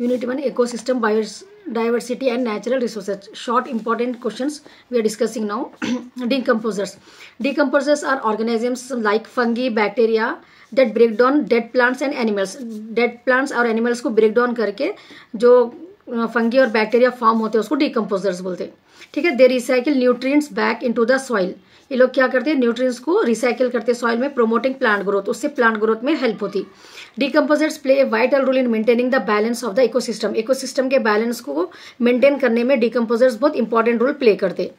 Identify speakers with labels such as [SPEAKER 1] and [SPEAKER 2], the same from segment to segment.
[SPEAKER 1] Unit 1 Ecosystem, Biodiversity and Natural Resources. Short important questions we are discussing now. Decomposers. Decomposers are organisms like fungi, bacteria that break down dead plants and animals. Dead plants और animals को break down करके जो fungi और bacteria form होते हैं उसको decomposers बोलते हैं. ठीक है. They recycle nutrients back into the soil. ये लोग क्या करते हैं, न्यूट्रिएंट्स को रिसाइकिल करते हैं सॉइल में, प्रोमोटिंग प्लांट ग्रोथ, उससे प्लांट ग्रोथ में हेल्प होती. Decomposers play a vital role in maintaining the balance of the ecosystem. Ecosystem के बैलेंस को मेंटेन करने में डिकम्पोजर्स बहुत इंपॉर्टेंट रोल प्ले करते.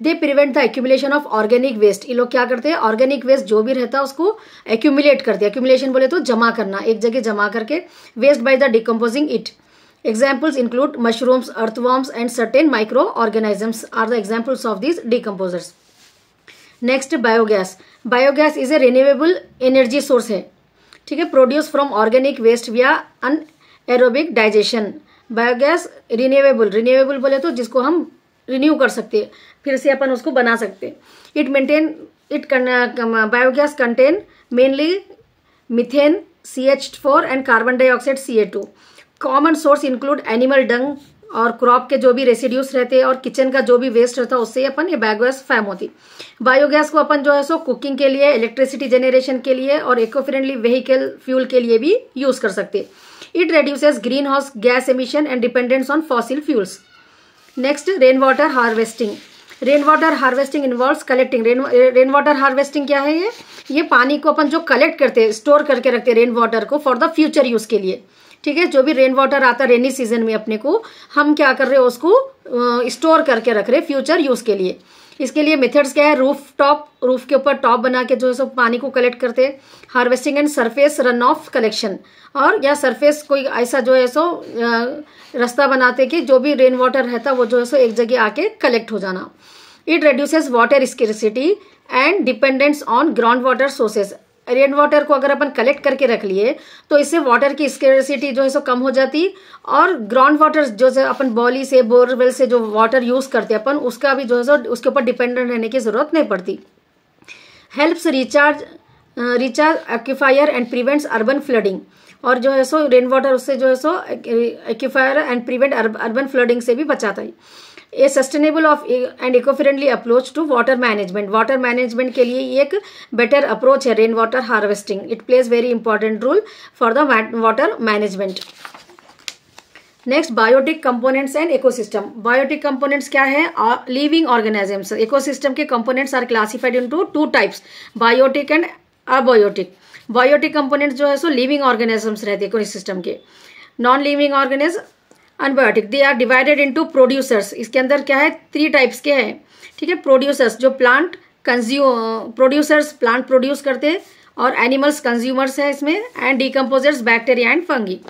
[SPEAKER 1] They prevent the accumulation of organic waste. ये लोग क्या करते हैं, ऑर्गेनिक वेस्ट जो भी रहता है उसको एक्यूमुलेट करते हैं. एक्यूमुलेशन बोले तो जमा करना, एक जगह जमा करके, waste by the decomposing it. Examples include mushrooms, earthworms and certain microorganisms are the examples of these decomposers. Next, biogas. Biogas is a renewable energy source है. ठीक है. Produced from organic waste via anaerobic digestion. Biogas renewable बोले तो जिसको हम renew कर सकते हैं, फिर से अपन उसको बना सकते हैं. Biogas contain mainly methane, CH4 and carbon dioxide CA2. Common source include animal डंग और क्रॉप के जो भी रेसिड्यूज रहते हैं और किचन का जो भी वेस्ट रहता है उससे अपन ये बायोगैस फॉर्म होती. बायोगैस को अपन जो है सो कुकिंग के लिए, इलेक्ट्रिसिटी जनरेशन के लिए और इको फ्रेंडली व्हीकल फ्यूल के लिए भी यूज कर सकते. It reduces green house gas emission and dependence on fossil fuels. Next, rain water harvesting. Rain water harvesting involves collecting. Rain water harvesting क्या है, ये पानी को अपन जो कलेक्ट करते हैं, स्टोर करके रखते हैं रेन वाटर को फॉर द फ्यूचर यूज के लिए. ठीक है. जो भी रेन वाटर आता है रेनी सीजन में अपने को, हम क्या कर रहे हैं, उसको स्टोर करके रख रहे हैं फ्यूचर यूज के लिए. इसके लिए मेथड्स क्या है, रूफ के ऊपर टॉप बना के जो है सब पानी को कलेक्ट करते हैं. Harvesting and surface runoff collection, और या सरफेस कोई ऐसा जो है सो रास्ता बनाते कि जो भी रेन वाटर रहता वो जो है सो एक जगह आके कलेक्ट हो जाना. It reduces water scarcity and dependence on ground water sources. Rain water को अगर अपन कलेक्ट करके रख लिए तो इससे वाटर की स्केर्सिटी जो है सो कम हो जाती, और ग्राउंड वाटर जो है अपन बॉली से, बोरवेल से जो वाटर यूज करते हैं अपन, उसका भी जो है सो उसके ऊपर डिपेंडेंट रहने की जरूरत नहीं पड़ती. Helps recharge aquifer and prevents urban flooding. और जो है सो रेन वाटर उससे जो है सो aquifer and prevent urban flooding से भी बचाता है. A sustainable of and eco friendly approach to water management. Water management के लिए एक बेटर अप्रोच है rain water harvesting. It plays very important role for the water management. Next, biotic components and ecosystem. Biotic components क्या है, living organisms. Ecosystem के components are classified into two types, biotic and abiotic. Biotic components जो है सो living organisms रहते हैं ecosystem के. Non living organism abiotic. They are divided into producers. इसके अंदर क्या है, 3 टाइप्स के हैं. ठीक है. प्रोड्यूसर्स जो प्लांट प्रोड्यूसर्स प्लांट प्रोड्यूस करते हैं, और एनिमल्स कंज्यूमर्स है इसमें, and decomposers bacteria and fungi.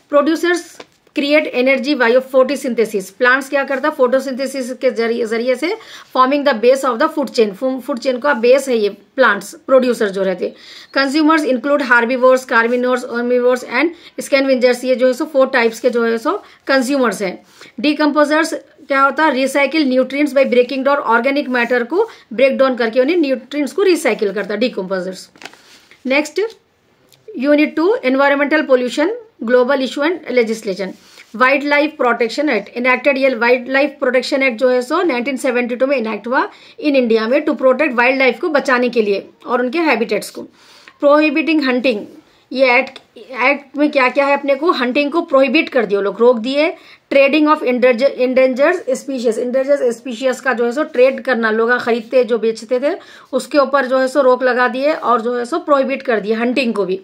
[SPEAKER 1] Producers create energy by photosynthesis. Plants क्या करता है, फोटोसिंथेसिस के जरिए से forming the base of the food chain. Food chain का बेस है ये प्लांट्स, प्रोड्यूसर जो रहते. Consumers include herbivores, carnivores, omnivores and scavengers. ये जो है सो 4 टाइप्स के जो है सो कंज्यूमर्स हैं. डिकम्पोजर्स क्या होता है, recycle nutrients by breaking down organic matter को ब्रेक डाउन करके उन्हें न्यूट्रिएंट्स को रिसाइकिल करता है decomposers. Next, unit 2 environmental pollution, global issue and legislation. Wildlife protection act enacted. ये वाइल्ड लाइफ प्रोटेक्शन एक्ट जो है सो 1972 में इनैक्ट हुआ इन इंडिया में, टू प्रोटेक्ट वाइल्ड लाइफ को बचाने के लिए और उनके हैबिटेट्स को. Prohibiting hunting. ये एक्ट में क्या क्या है, अपने को हंटिंग को प्रोहिबिट कर दिए, लोग रोक दिए. Trading of endangered species. Endangered species का जो है सो ट्रेड करना, लोग खरीदते जो बेचते थे उसके ऊपर जो है सो रोक लगा दिए, और जो है सो प्रोहिबिट कर दिए हंटिंग को भी.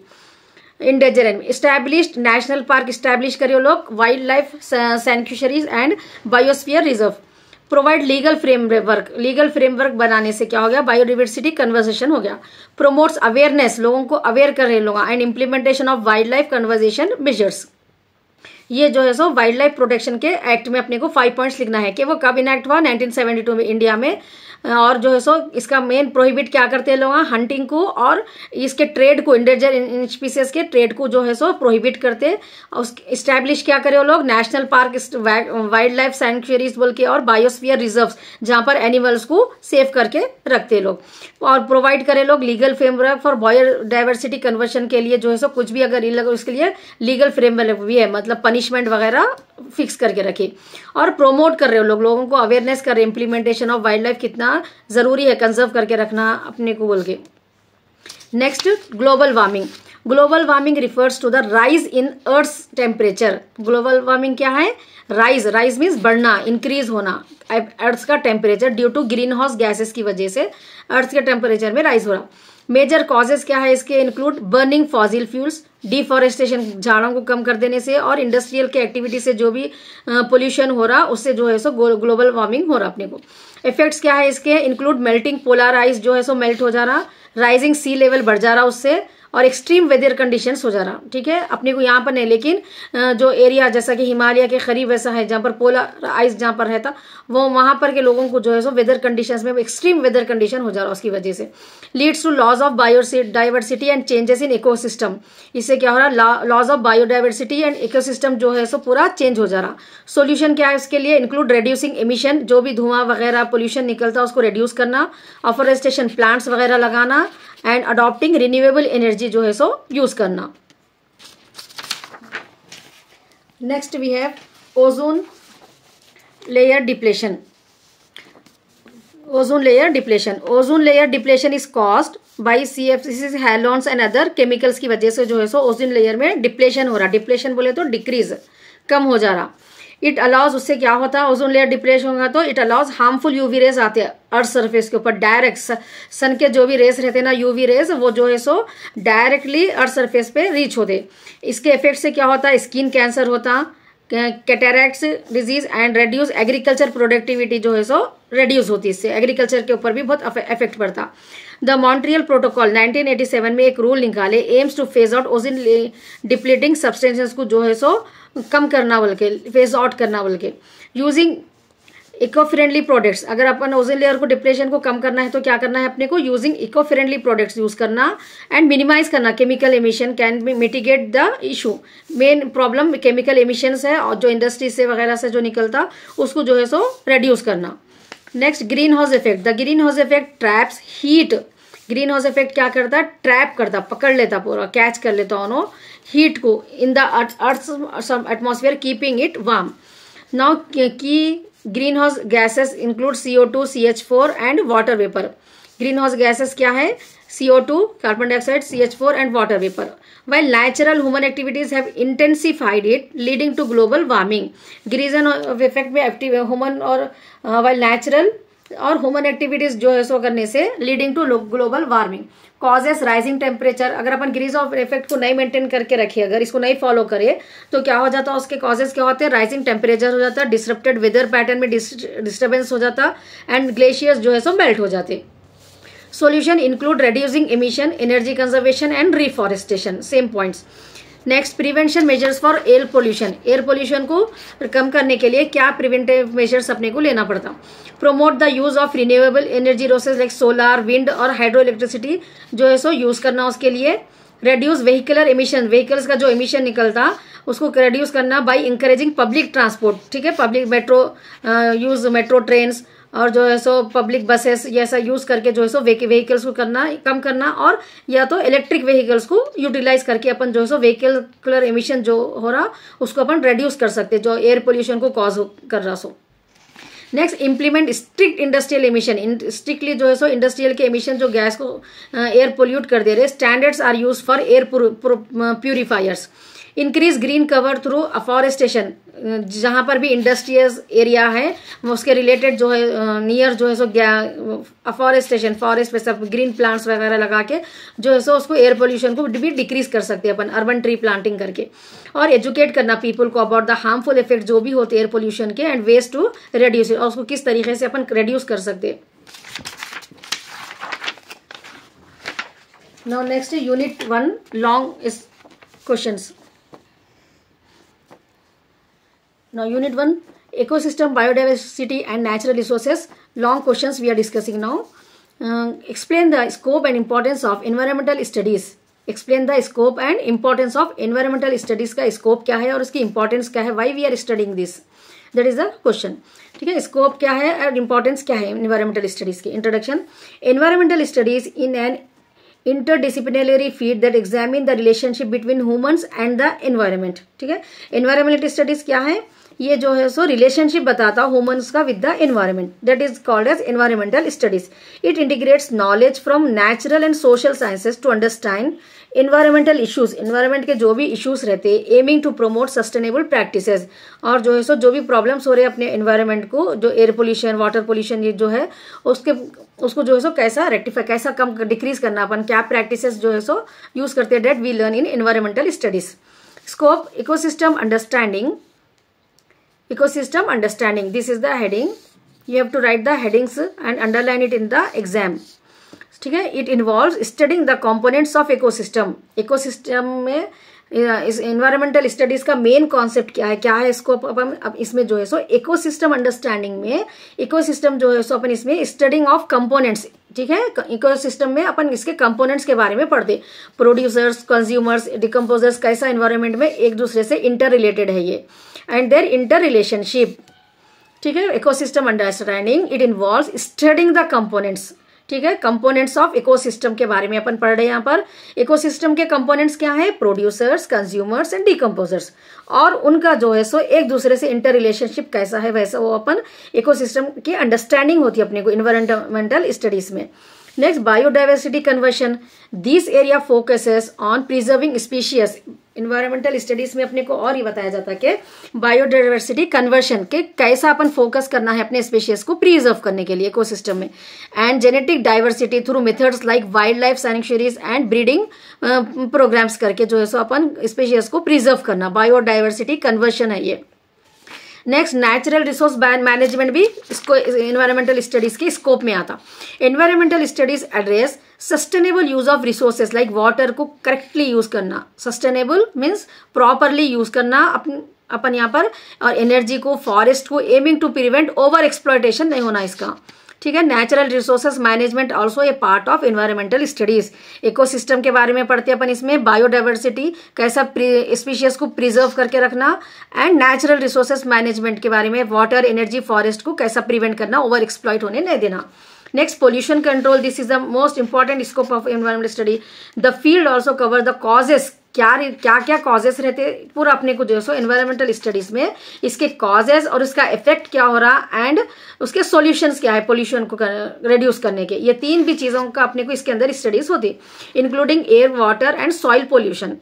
[SPEAKER 1] Endanger animal. Established national park establish करिए लोग, wildlife sanctuaries and biosphere reserve. Provide legal framework बनाने से क्या हो गया, बायोडाइवर्सिटी कन्वर्सेशन हो गया. प्रोमोट्स अवेयरनेस, लोगों को अवेयर कर रहे लोग, and implementation of wild life conversation measures. ये जो है सो वाइल्ड लाइफ प्रोटेक्शन के एक्ट में अपने को 5 पॉइंट्स लिखना है कि वो कब इनैक्ट हुआ, 1972 में इंडिया में. और जो है सो इसका मेन प्रोहिबिट क्या करते हैं लोग, हंटिंग को और इसके ट्रेड को, इंडेंजर स्पीसीज के ट्रेड को जो है सो प्रोहिबिट करते। इस्टेब्लिश क्या करे वो लोग, national park, wild life sanctuaries बोल के और बायोस्फीयर रिजर्व्स जहां पर एनिमल्स को सेव करके रखते लोग। और प्रोवाइड करे लोग legal framework for biodiversity conversion के लिए जो है सो कुछ भी अगर उसके लिए लीगल फ्रेमवर्क भी है, मतलब पनिशमेंट वगैरह फिक्स करके रखे। और प्रोमोट कर रहे हो लोगों को अवेयरनेस कर रहे, इम्प्लीमेंटेशन ऑफ वाइल्ड लाइफ कितना जरूरी है कंजर्व करके रखना अपने को बोल के। Next, global warming. Global warming refers to the rise in earth's temperature. Global warming क्या है, राइज मीन्स बढ़ना, इंक्रीज होना अर्थ का temperature due to greenhouse gases की वजह से अर्थ के टेम्परेचर में राइज हो रहा। मेजर कॉजेज क्या है इसके, include burning fossil fuels, deforestation झाड़ों को कम कर देने से, और इंडस्ट्रियल के एक्टिविटी से जो भी पोल्यूशन हो रहा उससे जो है सो ग्लोबल वार्मिंग हो रहा अपने को। इफेक्ट्स क्या है इसके, इंक्लूड मेल्टिंग पोलर आइस जो है सो मेल्ट हो जा रहा, राइजिंग सी लेवल बढ़ जा रहा उससे, और एक्सट्रीम वेदर कंडीशंस हो जा रहा। ठीक है, अपने को यहाँ पर नहीं, लेकिन जो एरिया जैसा कि हिमालय के करीब ऐसा है जहाँ पर पोलर आइस जहाँ पर रहता, वो वहाँ पर के लोगों को जो है सो वेदर कंडीशंस में एक्सट्रीम वेदर कंडीशन हो जा रहा उसकी वजह से। Leads to loss of biodiversity and changes in ecosystem. इससे क्या हो रहा, loss of biodiversity and ecosystem जो है सो पूरा चेंज हो जा रहा। सोल्यूशन क्या है उसके लिए, इंक्लूड रिड्यूसिंग एमिशन, जो भी धुआं वगैरह पोल्यूशन निकलता है उसको रिड्यूस करना, अफॉरेस्टेशन प्लांट्स वगैरह लगाना, एंड अडॉप्टिंग रिन्यूएबल एनर्जी जो है सो यूज करना। Next we have ozone layer depletion. Ozone layer depletion, ozone layer depletion is caused by CFCs, halons and other chemicals की वजह से जो है सो ओजोन लेयर में डिप्लेशन हो रहा। डिप्लेशन बोले तो डिक्रीज, कम हो जा रहा। इट अलाउज, उससे क्या होता है, ओजोन लेयर डिप्लेशन होगा तो it allows harmful UV rays आते हैं अर्थ सरफेस के ऊपर डायरेक्ट। सन के जो भी रेस रहते हैं ना यूवी रेज, वो जो है सो डायरेक्टली अर्थ सरफेस पे रीच होते। इसके इफेक्ट से क्या होता है, स्किन कैंसर होता, cataracts disease and reduce agriculture productivity जो है सो रेड्यूस होती। इससे एग्रीकल्चर के ऊपर भी बहुत इफेक्ट पड़ता। द मॉन्ट्रियल प्रोटोकॉल 1987 में एक रूल निकाले, aims two phase out ozone depleting substances को जो है सो कम करना बोल के, फेज आउट करना बोल के, यूजिंग इको फ्रेंडली प्रोडक्ट्स। अगर अपन ओजोन लेयर को डिप्लेशन को कम करना है तो क्या करना है अपने को, using eco friendly products use करना एंड मिनिमाइज करना chemical emission can be mitigate the issue. Main problem chemical emissions है और जो इंडस्ट्री से वगैरह से जो निकलता उसको जो है सो रेड्यूस करना। Next, green house effect. The green house effect traps heat. Green house effect क्या करता, ट्रैप करता, पकड़ लेता, पूरा कैच कर लेता उन्होंने हीट को in the earth atmosphere keeping it warm. Now की greenhouse gases include CO2, CH4 and water vapour. Greenhouse gases क्या है, CO2 carbon dioxide, CH4 and water vapour. while natural human activities have intensified it leading to global warming। Green of effect में active human और while natural और human activities जो है सो करने से leading to global warming. Causes rising temperature. अगर अपन ग्रीन ऑफ इफेक्ट को नहीं मेंटेन करके रखे, अगर इसको नहीं फॉलो करे तो क्या हो जाता है, उसके कॉजेस क्या होते हैं, राइजिंग टेम्परेचर हो जाता है, डिसरप्टेड वेदर पैटर्न में डिस्टर्बेंस हो जाता एंड ग्लेशियर्स जो है सो मेल्ट हो जाते। Solution include reducing emission, energy conservation and reforestation, same points. Next, prevention measures for air pollution. Air pollution को कम करने के लिए क्या प्रिवेंटिव मेजर्स अपने को लेना पड़ता। Promote the use of renewable energy sources like solar, wind और हाइड्रो इलेक्ट्रिसिटी जो है सो यूज करना उसके लिए। रेड्यूस व्हीकुलर एमिशन, व्हीकल्स का जो एमिशन निकलता उसको रेड्यूस करना बाय इंकरेजिंग पब्लिक ट्रांसपोर्ट। ठीक है, public metro use, metro trains और जो है सो पब्लिक बसेस ये ऐसा यूज करके जो है सो व्हीकल्स को करना, कम करना, और या तो इलेक्ट्रिक व्हीकल्स को यूटिलाइज करके अपन जो है सो व्हीकल एमिशन जो हो रहा उसको अपन रेड्यूस कर सकते जो एयर पोल्यूशन को कॉज कर रहा सो। Next, implement strict industrial emission. Strictly जो है सो इंडस्ट्रियल के एमिशन जो गैस को एयर पोल्यूट कर दे रहे, standards are use for air purifiers. Increase green cover through afforestation. जहां पर भी इंडस्ट्रियल एरिया है उसके रिलेटेड जो है नियर जो है सो अफॉरेस्टेशन, फॉरेस्ट पे सब ग्रीन प्लांट्स वगैरह लगा के जो है सो उसको एयर पोल्यूशन को भी डिक्रीज कर सकते हैं अपन अर्बन ट्री प्लांटिंग करके। और एजुकेट करना पीपल को अबाउट द हार्मफुल इफेक्ट जो भी होते एयर पोल्यूशन के एंड वेज टू रेड्यूस और उसको किस तरीके से अपन रेड्यूस कर सकते हैं। Now next unit 1 long is questions. Now unit 1 ecosystem, biodiversity and natural resources. Long questions we are discussing now. Explain the scope and importance of environmental studies. Explain the scope and importance of environmental studies. का scope क्या है और उसकी importance क्या है? Why we are studying this? That is the question. ठीक है, scope क्या है और importance क्या है environmental studies की? Introduction. Environmental studies in an interdisciplinary field that examine the relationship between humans and the environment. ठीक है, environmental studies क्या है? ये जो है सो रिलेशनशिप बताता ह्यूमंस का with the environment. That is called as environmental studies. It integrates knowledge from natural and social sciences to understand environmental issues. Environment के जो भी इश्यूज रहते हैं, aiming to promote sustainable practices. और जो है सो जो भी प्रॉब्लम्स हो रहे हैं अपने एनवायरमेंट को, जो एयर पोल्यूशन, वाटर पोल्यूशन, ये जो है उसको जो है सो कैसा रेक्टिफाई, कैसा कम डिक्रीज करना, अपन क्या प्रैक्टिसेस जो है सो यूज करते हैं, that we learn in environmental studies. Scope, ecosystem understanding. Ecosystem understanding, this is the heading. You have to write the headings and underline it in the exam. ठीक है, it involves studying the components of ecosystem. Ecosystem में इस environmental studies का main concept क्या है इसको अपन अब इसमें जो है सो इकोसिस्टम अंडरस्टैंडिंग में, इकोसिस्टम जो है सो अपन इसमें स्टडिंग ऑफ कंपोनेंट्स. ठीक है, इकोसिस्टम में अपन इसके कंपोनेंट्स के बारे में पढ़ते, प्रोड्यूसर्स, कंज्यूमर्स, डिकम्पोजर्स, कैसा एनवायरनमेंट में एक दूसरे से इंटर रिलेटेड है ये, एंड देयर इंटर रिलेशनशिप. ठीक है, ecosystem understanding it involves studying the components. ठीक है, कंपोनेंट्स ऑफ इकोसिस्टम के बारे में अपन पढ़ रहे हैं. यहाँ पर इकोसिस्टम के कंपोनेंट्स क्या है? Producers, consumers and decomposers. और उनका जो है सो एक दूसरे से इंटर रिलेशनशिप कैसा है, वैसा वो अपन इकोसिस्टम की अंडरस्टैंडिंग होती है अपने को इन्वायरमेंटल स्टडीज में. Next, biodiversity conversion. This area focuses on preserving species. Environmental studies में अपने को और ये बताया जाता है कि बायोडाइवर्सिटी कन्वर्शन के कैसा अपन फोकस करना है अपने स्पीशीज को प्रिजर्व करने के लिए इकोसिस्टम में, and genetic diversity through methods like wildlife sanctuaries and breeding programmes करके जो है सो अपन स्पीशीज को प्रिजर्व करना, बायोडाइवर्सिटी कन्वर्शन है ये. नेक्स्ट, नेचुरल रिसोर्स मैनेजमेंट भी इसको एनवायरमेंटल स्टडीज के स्कोप में आता. Environmental studies address sustainable use of resources like water को करेक्टली यूज करना. सस्टेनेबल मीन्स प्रॉपरली यूज करना अपन यहाँ पर, और एनर्जी को, फॉरेस्ट को, aiming to prevent over exploitation नहीं होना इसका. ठीक है, natural resources management also a part of environmental studies. Ecosystem के बारे में पढ़ते हैं अपन इसमें, बायोडाइवर्सिटी कैसा स्पीशीज को प्रिजर्व करके रखना, एंड नेचुरल रिसोर्सेज मैनेजमेंट के बारे में, वाटर, एनर्जी, फॉरेस्ट को कैसा प्रिवेंट करना, ओवर एक्सप्लॉइट होने नहीं देना. Next, pollution control. This is the most important scope of environmental study. The field also cover the causes. क्या क्या कॉजेस रहते पूरा अपने को जो है एनवायरमेंटल स्टडीज में, इसके कॉजेस और उसका इफेक्ट क्या हो रहा, एंड उसके सॉल्यूशंस क्या है पोल्यूशन को रिड्यूस करने के. ये तीन भी चीजों का अपने को इसके अंदर स्टडीज होती, including air, water and soil pollution.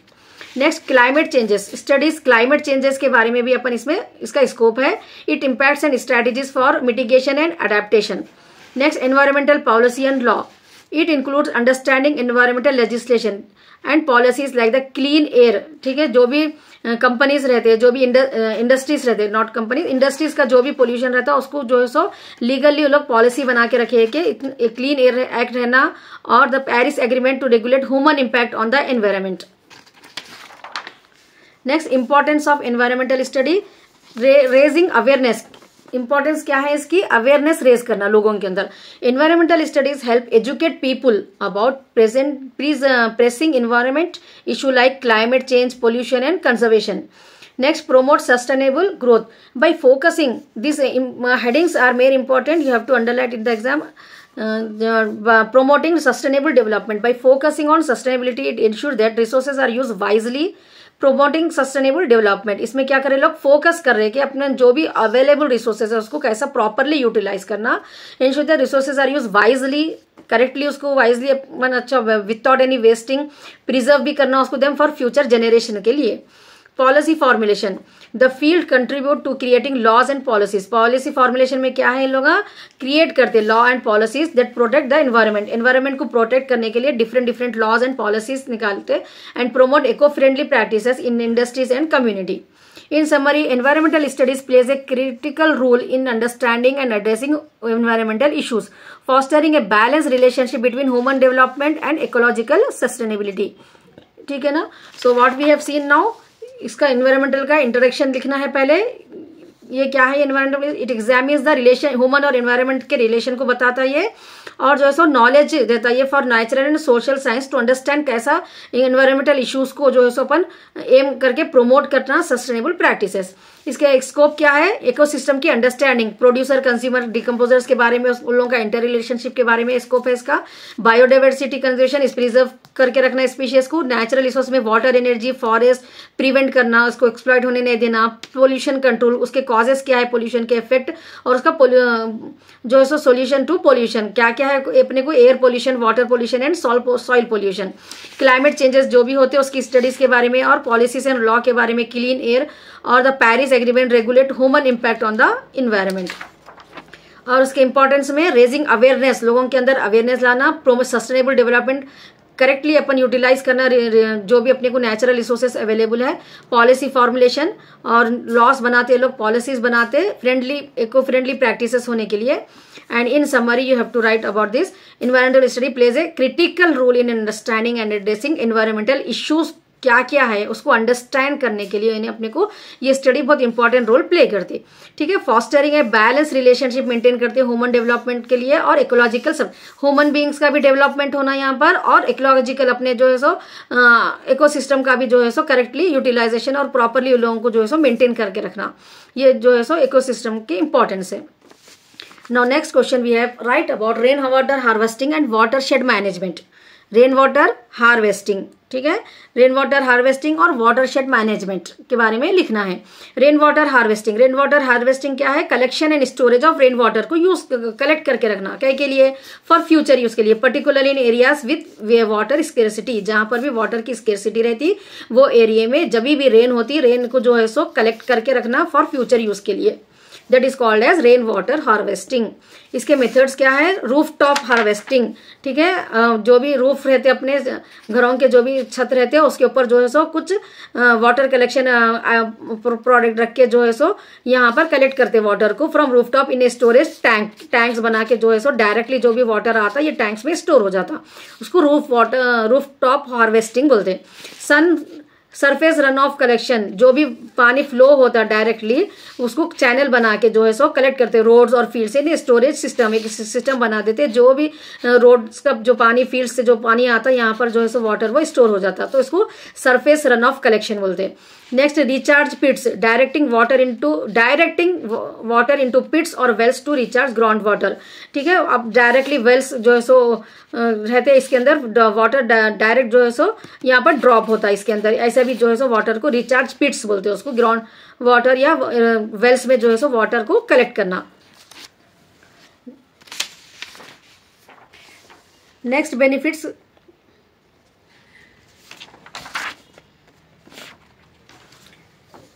[SPEAKER 1] Next, climate changes. Studies climate changes के बारे में भी अपन इसमें इसका स्कोप है. It impacts and strategies for mitigation and adaptation. Next, environmental policy and law. It includes understanding environmental legislation and policies like the clean air. ठीक है, जो भी कंपनीज रहते हैं, जो भी इंडस्ट्रीज रहते हैं, नॉट कंपनीज, इंडस्ट्रीज का जो भी पोल्यूशन रहता है उसको जो है सो लीगली लोग पॉलिसी बना के रखे कि क्लीन एयर एक्ट रहना, और the Paris agreement to regulate human impact on the environment. Next, importance of environmental study. Raising awareness. Importance क्या है इसकी? अवेयरनेस रेज करना लोगों के अंदर. Environmental studies help educate people about pressing environment issue like climate change, pollution and conservation. Next, promote sustainable growth by focusing. These headings are more important. You have to underline in the exam. Promoting sustainable development. By focusing on sustainability, it ensures that resources are used wisely. Promoting sustainable development. इसमें क्या कर रहे लोग? Focus कर रहे हैं कि अपने जो भी अवेलेबल रिसोर्सेज है उसको कैसा प्रॉपरली यूटिलाइज करना. Ensure that resources are used wisely. Correctly उसको वाइजली अपन अच्छा विदाउट एनी वेस्टिंग प्रिजर्व भी करना उसको देम फॉर फ्यूचर जनरेशन के लिए. Policy formulation. The field contribute to creating laws and policies. Policy formulation में क्या है, इन लोग क्रिएट करते law and policies that protect the environment. Environment को प्रोटेक्ट करने के लिए डिफरेंट लॉज एंड पॉलिसीज निकालते and promote eco friendly practices in industries and community. In summary, environmental studies plays a critical role in understanding and addressing environmental issues, fostering a balanced relationship between human development and ecological sustainability. ठीक है ना? So what we have seen now, इसका environmental का introduction लिखना है पहले, ये क्या है environmental, it examines the relation human और एनवायरमेंट के रिलेशन को बताता है ये, और जो है सो नॉलेज देता है ये for natural and social science to understand कैसा एनवायरमेंटल इश्यूज को जो है सो अपन एम करके प्रोमोट करना सस्टेनेबल प्रैक्टिसेस। इसका स्कोप क्या है, इकोसिस्टम की अंडरस्टैंडिंग, प्रोड्यूसर कंज्यूमर डिकम्पोजर्स के बारे में उन लोगों का इंटर रिलेशनशिप के बारे में स्कोप है इसका। बायोडाइवर्सिटी कंजर्वेशन, प्रिजर्व करके रखना स्पीशीज को। नेचुरल रिसोर्स में वाटर, एनर्जी, फॉरेस्ट प्रिवेंट करना, उसको एक्सप्लॉइट होने नहीं देना। पोल्यूशन कंट्रोल, उसके कॉजेस क्या है पोल्यूशन के इफेक्ट, और उसका जो है सो सोल्यूशन टू पोल्यूशन क्या क्या है अपने को, air pollution, water pollution and soil pollution. Climate changes जो भी होते हैं उसकी स्टडीज के बारे में, और पॉलिसीज एंड लॉ के बारे में, क्लीन एयर और the Paris agreement regulate human impact on the environment. और उसके इंपॉर्टेंस में रेजिंग अवेयरनेस, लोगों के अंदर अवेयरनेस लाना, प्रोमोट सस्टेनेबल डेवलपमेंट, करेक्टली अपन यूटिलाइज करना जो भी अपने को नेचुरल रिसोर्सेस अवेलेबल है। पॉलिसी फॉर्मुलेशन और लॉस बनाते लोग, पॉलिसीज बनाते फ्रेंडली इको फ्रेंडली प्रैक्टिसेस होने के लिए। And in summary you have to write about this, environmental study plays a critical role in understanding and addressing environmental issues, क्या क्या है उसको अंडरस्टैंड करने के लिए इन्हें अपने को ये स्टडी बहुत इंपॉर्टेंट रोल प्ले करती है, ठीक है। फॉस्टरिंग है बैलेंस रिलेशनशिप मेंटेन करते हैं ह्यूमन डेवलपमेंट के लिए, और इकोलॉजिकल सब ह्यूमन बींग्स का भी डेवलपमेंट होना यहाँ पर, और इकोलॉजिकल अपने जो है सो इकोसिस्टम का भी जो है सो करेक्टली यूटिलाइजेशन और प्रॉपरली लोगों को जो है सो मेंटेन करके रखना, ये जो है सो इकोसिस्टम की इंपॉर्टेंस है। Now next question we have, write about rain water harvesting and watershed management. Rain water harvesting, ठीक है, रेन वाटर हार्वेस्टिंग और वाटर शेड मैनेजमेंट के बारे में लिखना है। Rain water harvesting, rain water harvesting क्या है, collection and storage of rainwater को यूज कलेक्ट करके रखना, क्या के लिए, फॉर फ्यूचर यूज के लिए, particularly in areas with water scarcity, जहां पर भी वाटर की स्केर्सिटी रहती वो एरिया में जब भी रेन होती, रेन को जो है सो कलेक्ट करके रखना फॉर फ्यूचर यूज के लिए, that is called as rain water harvesting. इसके मेथड्स क्या है, रूफ टॉप हार्वेस्टिंग, ठीक है, जो भी रूफ रहते अपने घरों के जो भी छत रहते हैं उसके ऊपर जो है सो कुछ वाटर कलेक्शन प्रोडक्ट रख के जो है सो यहाँ पर कलेक्ट करते वाटर को from roof top in storage tanks बना के जो है सो डायरेक्टली जो भी वाटर आता ये टैंक्स में स्टोर हो जाता, उसको रूफ टॉप हार्वेस्टिंग बोलते हैं। सन सरफेस रन ऑफ कलेक्शन, जो भी पानी फ्लो होता है डायरेक्टली उसको चैनल बना के जो है सो कलेक्ट करते, रोड्स और फील्ड से स्टोरेज सिस्टम, एक सिस्टम बना देते, जो भी रोड्स का जो पानी, फील्ड से जो पानी आता है यहाँ पर जो है सो वाटर वो स्टोर हो जाता, तो इसको सरफेस रन ऑफ कलेक्शन बोलते हैं। Next recharge pits, directing water into pits और wells to recharge ground water, ठीक है। अब डायरेक्टली वेल्स जो है सो रहते हैं इसके अंदर, वाटर डायरेक्ट जो है सो यहाँ पर ड्रॉप होता है इसके अंदर, ऐसा भी जो है सो वाटर को रिचार्ज पिट्स बोलते हैं, उसको ग्राउंड वाटर या वेल्स में जो है सो वाटर को कलेक्ट करना। Next benefits,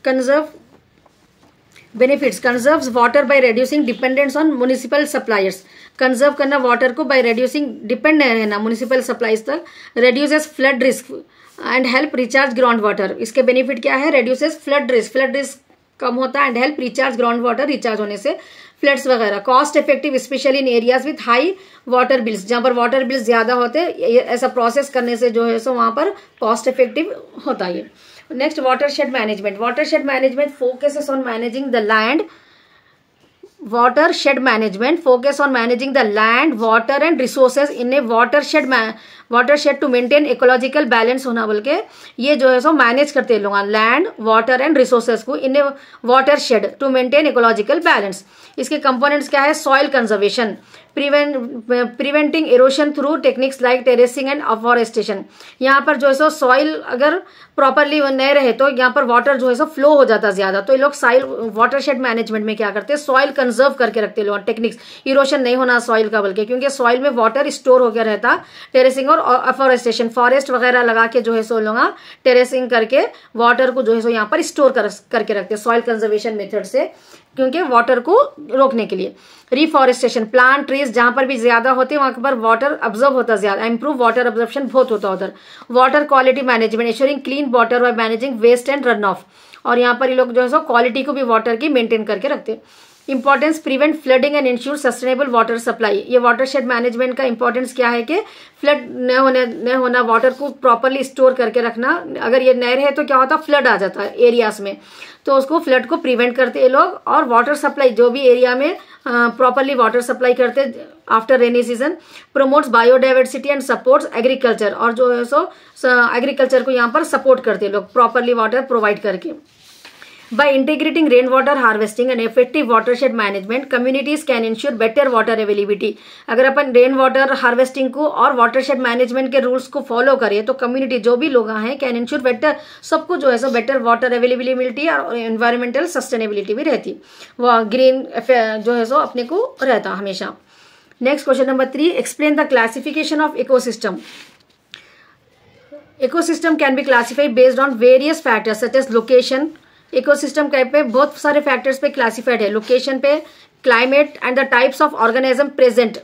[SPEAKER 1] conserves water by reducing dependence on municipal suppliers, conserve करना वाटर को बाय रिड्यूसिंग, डिपेंड रहना म्युनिसिपल सप्लाईज तक, reduces flood risk and help recharge ground water. इसके बेनिफिट क्या है, रिड्यूसेस फ्लड रिस्क कम होता है, and help recharge ground water, recharge होने से फ्लड्स वगैरह। Cost effective specially in areas with high water bills, जहां पर वाटर बिल्स ज्यादा होते, ऐसा प्रोसेस करने से जो है सो वहां पर कॉस्ट इफेक्टिव होता है। Next watershed management, watershed management focuses on managing the land, watershed management focus on managing the land, water and resources in a watershed to maintain ecological balance होना बोल के ये जो है सो मैनेज करते हैं लोग लैंड, वाटर एंड रिसोर्सेज को in a watershed to maintain ecological balance. इसके कंपोनेंट्स क्या है, soil conservation, preventing erosion through techniques like terracing and afforestation. यहाँ पर जो है सो सॉइल अगर प्रॉपरली नहीं रहे तो यहाँ पर वाटर जो है सो फ्लो हो जाता ज्यादा, तो ये लोग सॉइल वाटरशेड मैनेजमेंट में क्या करते हैं, सॉइल कंजर्व करके रखते हैं लोग, टेक्निक्स, इरोशन नहीं होना सॉइल का बल्कि, क्योंकि सॉइल में वाटर स्टोर होकर रहता। टेरेसिंग और अफॉरेस्टेशन, फॉरेस्ट वगैरह लगा के जो है सो लोग टेरेसिंग करके वाटर को जो है सो यहाँ पर स्टोर करके रखते हैं सॉइल कंजर्वेशन मेथड से, क्योंकि वाटर को रोकने के लिए। रिफॉरेस्टेशन, प्लांट ट्रीज जहां पर भी ज्यादा होते हैं वहां पर वाटर ऑब्जर्व होता ज्यादा, इंप्रूव वाटर ऑब्जर्प्शन बहुत होता उधर। Water quality management, assuring clean water by managing waste and runoff, और यहाँ पर ये लोग जो है सो क्वालिटी को भी वाटर की मेंटेन करके रखते हैं। Importance prevent flooding and ensure sustainable water supply. ये वाटरशेड मैनेजमेंट का इंपॉर्टेंस क्या है कि फ्लड न होना, वाटर को प्रॉपरली स्टोर करके रखना। अगर ये नहर है तो क्या होता है, फ्लड आ जाता है एरियाज में, तो उसको फ्लड को प्रिवेंट करते हैं लोग। और वाटर सप्लाई, जो भी एरिया में प्रॉपरली वाटर सप्लाई करते after rainy season. Promotes biodiversity and supports agriculture, और जो है सो एग्रीकल्चर को यहाँ पर सपोर्ट करते हैं लोग प्रॉपरली वाटर प्रोवाइड करके। By integrating rainwater harvesting and effective watershed management, communities can ensure better water availability. अगर अपन रेन वाटर हार्वेस्टिंग को और वाटरशेड मैनेजमेंट के रूल्स को फॉलो करें तो कम्युनिटी जो भी लोग हैं कैन इंश्योर बेटर, सबको जो है सो बेटर वाटर अवेलेबिलिटी और एनवायरमेंटल सस्टेनेबिलिटी भी रहती, वो ग्रीन जो है सो अपने को रहता हमेशा। Next question number 3, explain the classification of ecosystem. Ecosystem can be classified based on various factors such as location. Ecosystem पे बहुत सारे फैक्टर्स पे क्लासिफाइड है, लोकेशन पे, climate and the types of organism present.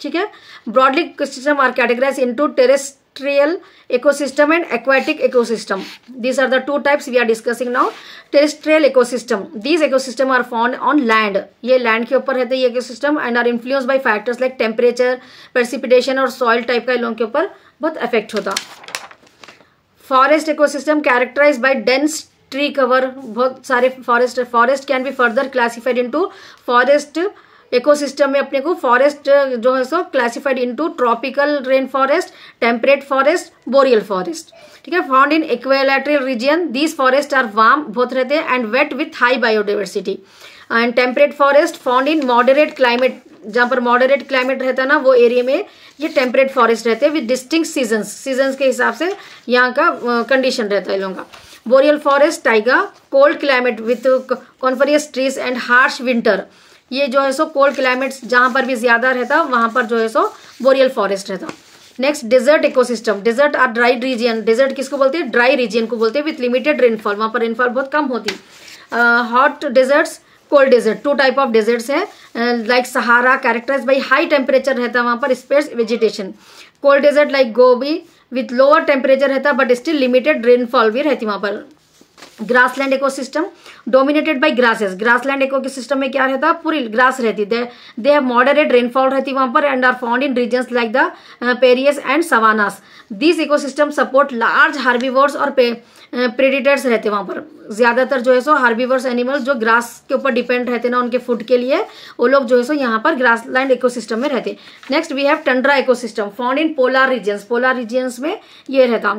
[SPEAKER 1] ठीक है, broadly ecosystem are categorised into terrestrial ecosystem and aquatic ecosystem. These are the two types we are discussing now. Terrestrial ecosystem, these ecosystem are found on land, ये land के ऊपर रहते हैं ये ecosystem, and are influenced by factors like temperature, precipitation और soil type का इन लोगों के ऊपर बहुत इफेक्ट होता। Forest ecosystem characterized by dense tree cover, बहुत सारे forest can be further classified into forest ecosystem में अपने को फॉरेस्ट जो है सो classified into tropical rain forest, temperate forest, boreal forest. ठीक है, found in equatorial region, these forest are warm बहुत रहते हैं and wet with high biodiversity. And temperate forest found in moderate climate, जहाँ पर मॉडरेट क्लाइमेट रहता है ना वो एरिया में ये टेम्परेट फॉरेस्ट रहते हैं विद डिस्टिंक्ट सीजन्स के हिसाब से यहाँ का कंडीशन रहता है लोगों का। Boreal forest taiga, cold climate with coniferous trees and harsh winter, ये जो है सो कोल्ड क्लाइमेट्स जहाँ पर भी ज्यादा रहता वहां पर जो है सो बोरियल फॉरेस्ट रहता। Next, desert ecosystem. Desert are dry region, desert किसको बोलते हैं, ड्राई रीजन को बोलते हैं विथ लिमिटेड रेनफॉल, वहां पर रेनफॉल बहुत कम होती। Hot deserts, cold desert, two type of deserts है। Like Sahara characterised by high temperature रहता है वहां पर, sparse vegetation. Cold desert like Gobi with lower temperature रहता बट स्टिल लिमिटेड रेनफॉल भी रहती वहां पर। Grassland ecosystem dominated by grasses, grassland ecosystem में क्या रहता, पूरी ग्रास रहती, दे हैव मॉडरेट रेनफॉल रहती वहां पर and are found in regions like the prairies and savannas. This ecosystem support large herbivores और प्रेडिटर्स रहते वहां पर, ज्यादातर जो है सो हार्बिवोर्स एनिमल जो ग्रास के ऊपर डिपेंड रहते ना उनके फूड के लिए, वो लोग जो है सो यहाँ पर ग्रासलैंड इकोसिस्टम में रहते। Next we have tundra ecosystem found in polar regions, polar regions में ये रहता।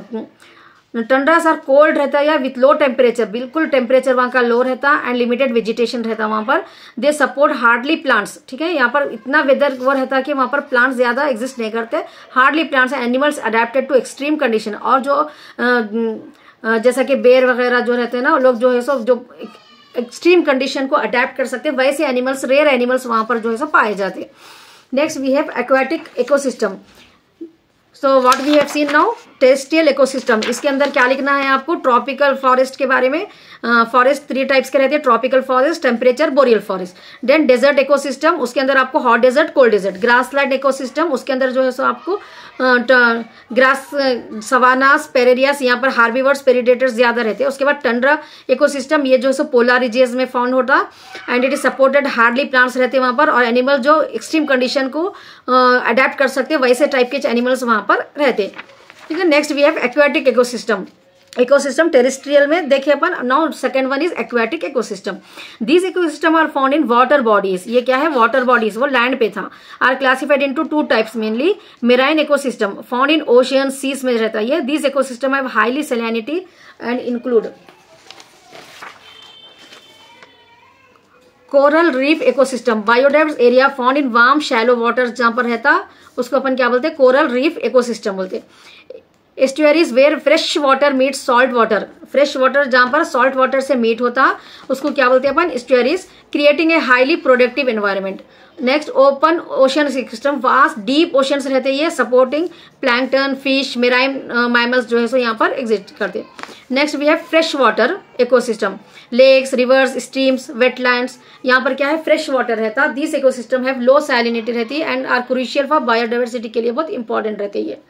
[SPEAKER 1] टंड्रास आर कोल्ड रहता है या विथ लो टेम्परेचर, बिल्कुल टेम्परेचर वहाँ का लो रहता एंड लिमिटेड वेजिटेशन रहता वहाँ पर। दे सपोर्ट हार्डली प्लांट्स, ठीक है, यहाँ पर इतना वेदर वो रहता है कि वहाँ पर प्लांट्स ज्यादा एग्जिस्ट नहीं करते, hardly plants animals adapted to extreme condition. और जो जैसा कि बेर वगैरह जो रहते हैं ना लोग जो है सो जो एक्सट्रीम कंडीशन को अडेप्ट कर सकते हैं, वैसे एनिमल्स, रेयर एनिमल्स वहां पर जो है सो पाए जाते हैं। Next we have aquatic ecosystem. So what we have seen now, terrestrial ecosystem, इसके अंदर क्या लिखना है आपको, ट्रॉपिकल फॉरेस्ट के बारे में। फॉरेस्ट 3 टाइप्स के रहते हैं, tropical forest, temperature, boreal forest. Then desert ecosystem, उसके अंदर आपको hot desert, cold desert. Grassland ecosystem, उसके अंदर जो है सो आपको ग्रास, सवानास, पेरेरियास, यहाँ पर हार्बिवर्स, पेरिडेटर्स ज्यादा रहते हैं। उसके बाद टंड्रा इकोसिस्टम, ये जो है सो पोलर रीजियंस में फाउंड होता and it is supported, hardly plants रहते हैं वहां पर और एनिमल जो एक्सट्रीम कंडीशन को अडेप्ट कर सकते हैं वैसे टाइप के एनिमल्स वहां पर रहते। ठीक है, next we have aquatic ecosystem. Ecosystem terrestrial में देखे अपन, now second one is aquatic ecosystem. These ecosystem are found in water bodies, ये क्या है, वाटर बॉडीज, वो लैंड पे था। Are classified into 2 types mainly. Marine ecosystem found in ocean, seas में रहता है ये। These ecosystem have highly salinity and include coral reef ecosystem, biodiverse area found in warm shallow water, जहां पर रहता उसको अपन क्या बोलते हैं, कोरल रीफ इकोसिस्टम बोलते हैं। Estuaries where fresh water meet salt water, fresh water जहां पर सॉल्ट वाटर से मीट होता उसको क्या बोलते हैं अपन, estuaries, creating a highly productive environment. Next open ocean system, vast deep oceans रहते हैं ये, supporting plankton, fish, marine mammals जो है सो यहाँ पर एग्जिस्ट करते हैं। Next we have fresh water ecosystem, lakes, rivers, streams, wetlands, यहाँ पर क्या है, फ्रेश वाटर रहता। This ecosystem have low salinity रहती है and are crucial for biodiversity के लिए बहुत इंपॉर्टेंट रहते हैं ये।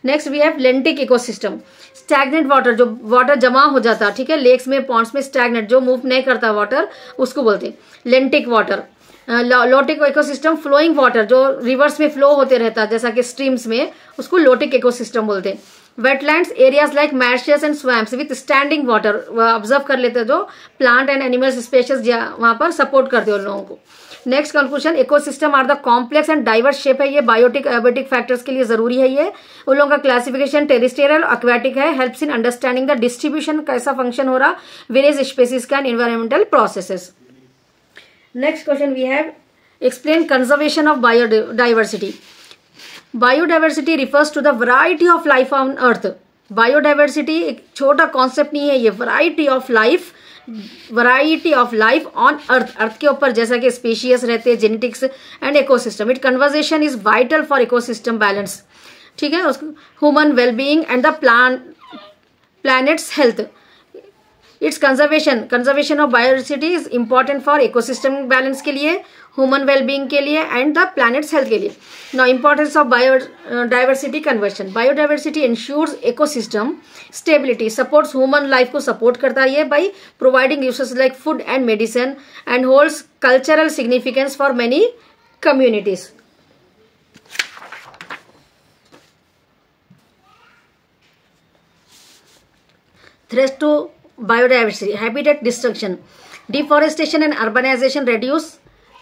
[SPEAKER 1] Next we have lentic ecosystem, stagnant water, जो वाटर जमा हो जाता, ठीक है, लेक्स में पॉन्ड्स में स्टैग्नेंट जो मूव नहीं करता वाटर, उसको बोलते हैं lentic water. Lotic ecosystem, flowing water जो रिवर्स में फ्लो होते रहता है जैसा कि स्ट्रीम्स में, उसको लोटिक इकोसिस्टम बोलते हैं। Wetlands, areas like marshes and swamps with standing water, observe कर लेते हैं जो प्लांट एंड एनिमल्स स्पेशीज वहां पर सपोर्ट करते हैं उन लोगों को। Next conclusion, ecosystem are the complex and diverse shape है, ये बायोटिक एबायोटिक फैक्टर्स के लिए जरूरी है। ये उन लोगों का क्लासिफिकेशन टेरिस्टेरियल एक्वाटिक है, helps in understanding the distribution, कैसा फंक्शन हो रहा वेरियस स्पेसीज का and environmental processes. Next question we have, explain conservation of biodiversity. Biodiversity refers to the variety of life on earth. Biodiversity एक छोटा concept नहीं है, ये variety of life on earth, earth के ऊपर जैसा कि स्पीशीज रहते हैं, genetics and ecosystem. It conservation is vital for ecosystem balance, ठीक है, human wellbeing and the planets health. It's conservation of biodiversity is important for ecosystem balance के लिए, ह्यूमन वेलबीइंग के लिए एंड द प्लैनेट्स हेल्थ के लिए। Now importance of biodiversity conversion, biodiversity ensures ecosystem stability, supports human life को support करता है by providing uses like food and medicine and holds cultural significance for many communities. Threats to biodiversity, habitat destruction, deforestation and urbanization reduce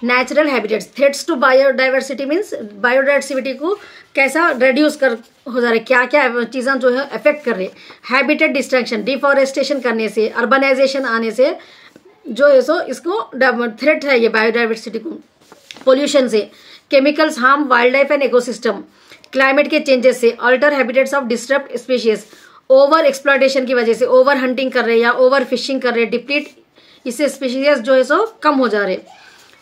[SPEAKER 1] natural habitats. Threats to biodiversity means biodiversity को कैसा reduce कर हो जा रहा है, क्या क्या चीज़ें जो है affect कर रही है। habitat destruction, deforestation करने से, urbanization आने से जो है सो इसको threat है ये biodiversity को। pollution से, chemicals harm wildlife and ecosystem, climate के changes से, alter habitats of disrupt species, over exploitation की वजह से, ओवर हंटिंग कर रहे हैं या ओवर फिशिंग कर रहे हैं, डिप्लीट, इससे स्पीशीज जो है सो कम हो जा रहे।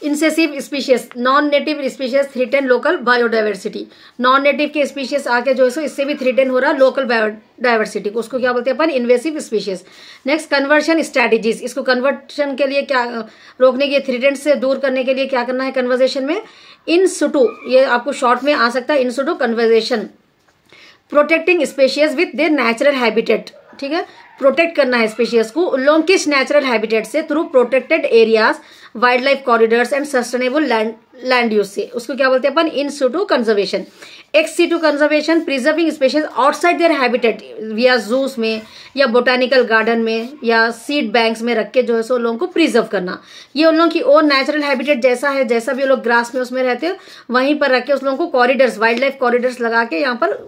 [SPEAKER 1] इंसेसिव species, non native species threaten local biodiversity, non native के स्पीशीज आके जो है सो इससे भी थ्रेटन हो रहा लोकल बायोडाइवर्सिटी को, उसको क्या बोलते हैं अपन, invasive species. Next conservation strategies, इसको कन्वर्शन के लिए क्या रोकने के, थ्रेटन से दूर करने के लिए क्या करना है कन्वर्जेशन में, इन सिटू, ये आपको शॉर्ट में आ सकता है in situ conservation. Protecting species with their natural habitat, ठीक है, प्रोटेक्ट करना है स्पेशीज को उन लोगों किस नेचुरल हैबिटेट से, through protected areas, wildlife corridors and sustainable land use से, उसको क्या बोलते हैं अपन, in situ conservation. Ex situ conservation, preserving species outside their habitat via zoos में या बोटानिकल गार्डन में या सीड बैंक्स में रख के जो है सो लोगों को प्रिजर्व करना। ये उन लोगों की ओन नेचुरल हैबिटेट जैसा है, जैसा भी लोग ग्रास में उसमें रहते हैं वहीं पर रख के उस लोगों को कॉरिडोर्स, वाइल्ड लाइफ कॉरिडोर्स लगा के यहाँ पर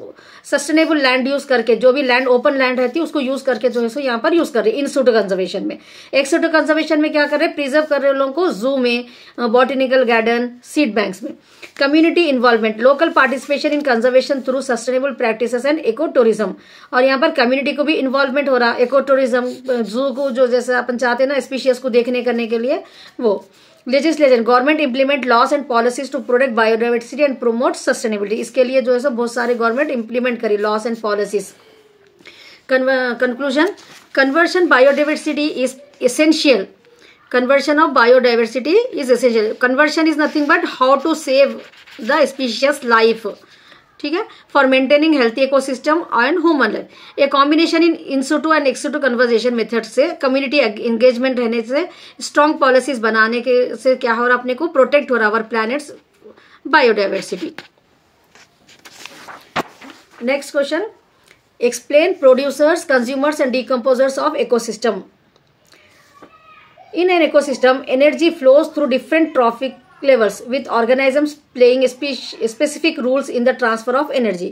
[SPEAKER 1] सस्टेनेबल लैंड यूज करके, जो भी लैंड ओपन लैंड रहती है उसको यूज करके जो है सो यहाँ पर यूज कर रहे हैं इन सिटू कंजर्वेशन में। एक्स सिटू कंजर्वेशन में क्या कर रहे हैं, प्रिजर्व कर रहे हैं लोगों को जू में, बॉटेनिकल गार्डन, सीड बैंक्स में। Community involvement, local participation in conservation through sustainable practices and eco tourism, और यहाँ पर कम्युनिटी को भी इन्वॉल्वमेंट हो रहा है। इको टूरिज्म, जू को जो जैसे अपन चाहते हैं ना स्पीशीज को देखने करने के लिए वो। Legislation, government implement laws and policies to protect biodiversity and promote sustainability, इसके लिए जो है सो बहुत सारे गवर्नमेंट इंप्लीमेंट करी laws and policies. Conclusion, conversion biodiversity is essential, conversion of biodiversity is essential. Conversion is nothing but how to save the species life, ठीक है, for maintaining healthy ecosystem and human life. A combination in Situ and ex situ conversation method से, community engagement रहने से, strong policies बनाने के से क्या हो रहा, अपने को प्रोटेक्ट हो रहा our planet's biodiversity. Next question, explain producers, consumers and decomposers of ecosystem. In an ecosystem, energy flows through different trophic levels, with organisms playing specific roles in the transfer of energy.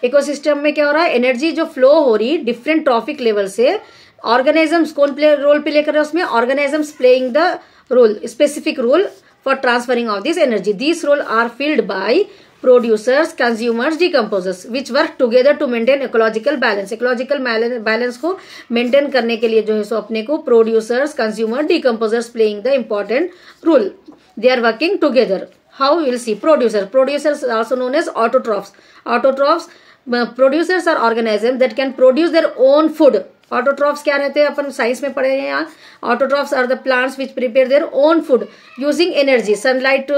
[SPEAKER 1] Ecosystem में क्या हो रहा है, energy जो flow हो रही different trophic level से, organisms कौन रोल प्ले कर रहे हैं उसमें, organisms playing the role, specific role for transferring of this energy. This role are filled by producers, consumers, decomposers which work together to maintain ecological balance. Ecological balance को maintain करने के लिए जो है सो अपने को producers, consumer, decomposers playing the important role, they are working together. How will see, producers also known as autotrophs. Producers are organisms that can produce their own food autotrophs क्या रहते हैं, अपन साइंस में पढ़े हैं यहाँ। Autotrophs are the plants which prepare their own food using energy, sunlight,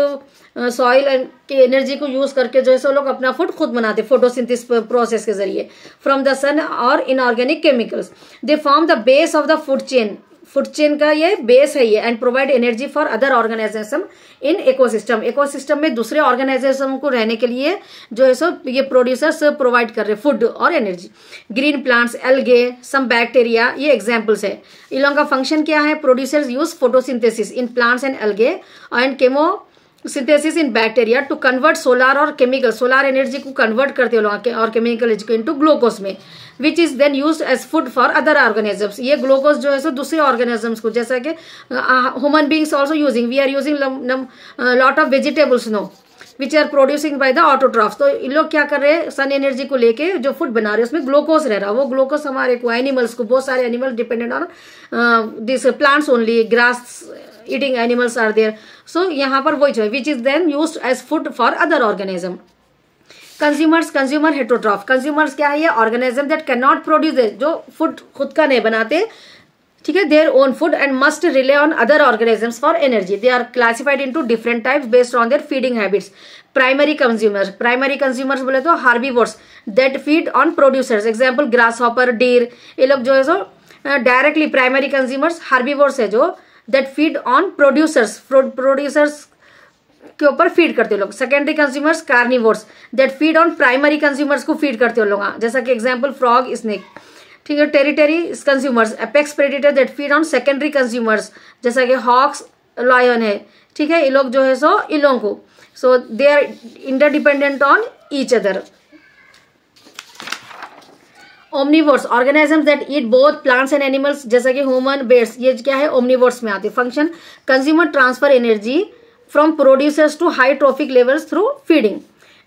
[SPEAKER 1] soil and की energy को यूज करके जो है सो लोग अपना फूड खुद बनाते, फोटोसिंथेसिस प्रोसेस के जरिए, फ्रॉम द सन और inorganic chemicals. They form the base of the food chain, food chain का ये बेस है ये, and provide energy for other organisation in ecosystem, ecosystem में दूसरे ऑर्गेनाइजेशन को रहने के लिए जो है सो ये प्रोड्यूसर्स प्रोवाइड कर रहे फूड और energy. Green plants, algae, some bacteria, ये एग्जांपल्स है। इन लोगों का फंक्शन क्या है, producers use photosynthesis in plants and algae and chemosynthesis in bacteria to convert solar और केमिकल, सोलर एनर्जी को कन्वर्ट करते हैं लोग और केमिकल एनर्जी इनटू ग्लूकोज में, which is then use as food for other organisms. ये glucose जो है सो दूसरे ऑर्गेनिजम्स को, जैसा कि human beings also using, we are using lot of vegetables no which are producing by the autotrophs. तो इन लोग क्या कर रहे हैं, सन एनर्जी को लेके जो फूड बना रहे हैं उसमें ग्लूकोज रह रहा है, वो ग्लूकोज हमारे को, एनिमल्स को, बहुत सारे animal dependent on this plants only, grass eating animals are there. So यहाँ पर वही जो है which is then used as food for other organism. Consumers, consumer heterotroph, consumers क्या है, ये organism that cannot produce it, जो food खुद का नहीं बनाते, ठीक है, their own food and must rely on other organisms for energy. They are classified into different types based on their feeding habits. Primary consumers बोले तो herbivores that feed on producers, example grasshopper, deer, ये लोग जो है सो directly primary consumers herbivores है जो that feed on producers के ऊपर फीड करते लोग। Secondary consumers carnivores that feed on primary consumers को फीड करते लोग, जैसा कि एग्जांपल फ्रॉग, स्नेक, ठीक है। Territory consumers apex predator that feed on secondary consumers, जैसा कि हॉक्स, लायन है, ठीक है, ये लोग जो है सो इन लोगों को, so they are interdependent on each other. Omnivores organisms that eat both plants and animals, जैसा कि ह्यूमन, बेड्स, ये क्या है ओमनिवोर्स में आते। Function consumer transfer energy from producers to high trophic levels through feeding.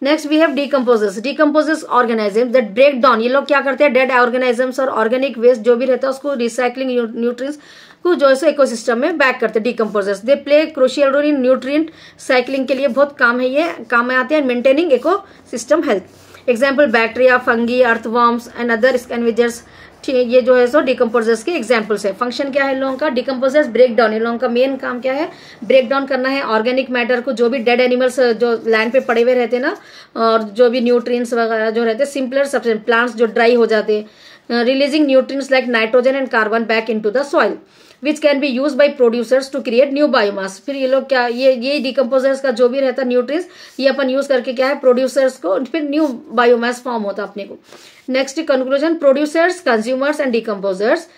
[SPEAKER 1] Next we have decomposers organisms that break down, ये लोग क्या करते हैं, डेड ऑर्गेनिजम्स और ऑर्गेनिक वेस्ट जो भी रहता है उसको रिसाइकलिंग न्यूट्रिएंट्स को जो है इकोसिस्टम में बैक करते हैं decomposers. They play crucial role in nutrient cycling के लिए बहुत काम है, ये काम में आते हैं maintaining ecosystem health. Example bacteria, fungi, earthworms and other scavengers, ये जो है सो डिकम्पोजर्स के एग्जाम्पल्स है। फंक्शन क्या है इन लोगों का, डिकम्पोजर्स ब्रेक डाउन, इन लोगों का मेन काम क्या है, ब्रेक डाउन करना है ऑर्गेनिक मैटर को, जो भी डेड एनिमल्स जो लैंड पे पड़े हुए रहते हैं ना, और जो भी न्यूट्रिएंट्स वगैरह जो रहते हैं, सिंपलर सब्सटेंस, प्लांट्स जो ड्राई हो जाते हैं, releasing nutrients like nitrogen and carbon back into the soil which can be use by producers to create new biomass. फिर ये लोग क्या, ये डिकम्पोजर्स का जो भी रहता है न्यूट्रिएंट्स, ये अपन यूज करके क्या है, प्रोड्यूसर्स को फिर न्यू बायोमास फॉर्म होता है अपने को। Next conclusion, producers, consumers and decomposers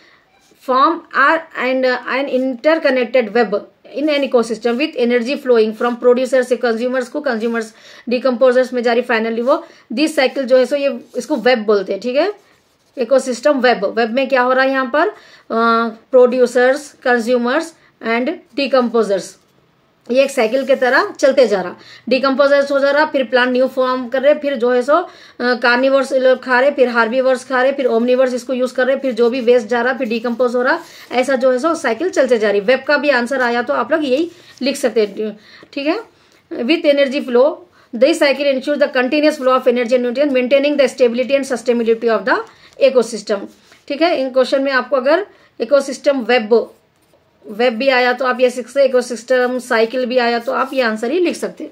[SPEAKER 1] form are and an interconnected web in an ecosystem with energy flowing from producers से कंज्यूमर्स को, कंज्यूमर्स डिकम्पोजर्स में जा रही फाइनली वो, दिस साइकिल जो है सो ये इसको वेब बोलते हैं, ठीक है, इकोसिस्टम वेब। वेब में क्या हो रहा है यहाँ पर, प्रोड्यूसर्स, कंज्यूमर्स एंड डिकम्पोजर्स, ये एक साइकिल के तरह चलते जा रहा। डिकम्पोजर्स हो जा रहा, फिर प्लांट न्यू फॉर्म कर रहे, फिर जो है सो कार्निवर्स लोग खा रहे, फिर हार्बिवर्स खा रहे, फिर ओमनिवर्स इसको यूज कर रहे, फिर जो भी वेस्ट जा रहा फिर डिकम्पोज हो रहा, ऐसा जो है सो साइकिल चलते जा रही। वेब का भी आंसर आया तो आप लोग यही लिख सकते हैं, ठीक है। With energy flow this cycle ensure the continuous flow of energy and nutrient maintaining the stability and sustainability of the ecosystem, ठीक है। इन क्वेश्चन में आपको अगर इकोसिस्टम वेब भी आया तो आप ये सीख सकते, इकोसिस्टम साइकिल भी आया तो आप ये आंसर ही लिख सकते हैं।